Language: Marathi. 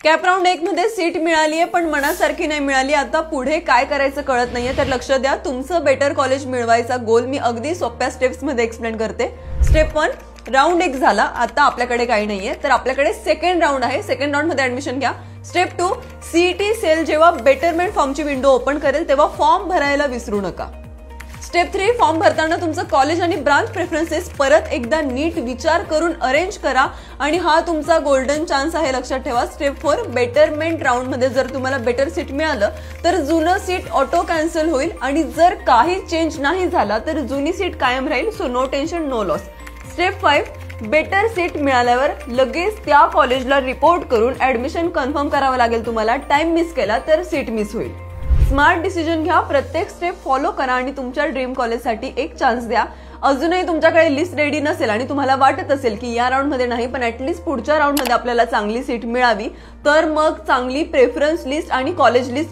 कॅप राऊंड 1 मध्ये सीट मिळाली आहे पण मनासारखी नाही मिळाली। आता पुढे काय करायचं कळत नाहीये, तर लक्ष द्या। तुमचं बेटर कॉलेज मिळवायचा गोल मी अगदी सोप्या स्टेप्स मध्ये एक्सप्लेन करते। स्टेप 1, राऊंड 1 झाला, आता आपल्याकडे काही नाहीये, तर आपल्याकडे सेकंड राऊंड आहे। सेकंड राऊंड मध्ये ऍडमिशन घ्या। स्टेप 2, सीईटी सेल जेव्हा बेटरमेंट फॉर्मची विंडो ओपन करेल तेव्हा फॉर्म भरायला विसरू नका। स्टेप 3, फॉर्म भरताना तुमचं कॉलेज आणि ब्रांच प्रेफरन्सेस परत एकदा नीट विचार करून अरेंज करा आणि हा तुमचा गोल्डन चान्स आहे, लक्षात ठेवा। स्टेप 4, बेटरमेंट राऊंड मध्ये जर तुम्हाला बेटर सीट मिळालं तर जुनं सीट ऑटो कॅन्सल होईल आणि जर काही चेंज नाही झाला तर जुनी सीट कायम राहील, so no tension, no loss. Step 5, better seat मिळाल्यावर लगेच त्या कॉलेजला रिपोर्ट करून ऍडमिशन कन्फर्म करावं लागेल तुम्हाला। टाइम मिस केला तर सीट मिस होईल। स्मार्ट डिसिजन घ्या, प्रत्येक स्टेप फॉलो करा आणि तुमच्या ड्रीम कॉलेजसाठी एक चान्स द्या। अजूनही तुमच्याकडे लिस्ट रेडी नसेल आणि तुम्हाला वाटत असेल की या राऊंड मध्ये नाही पण ऍटलीस्ट पुढच्या राऊंड मध्ये आपल्याला चांगली सीट मिळावी, तर मग चांगली प्रेफरन्स लिस्ट आणि कॉलेज लिस्ट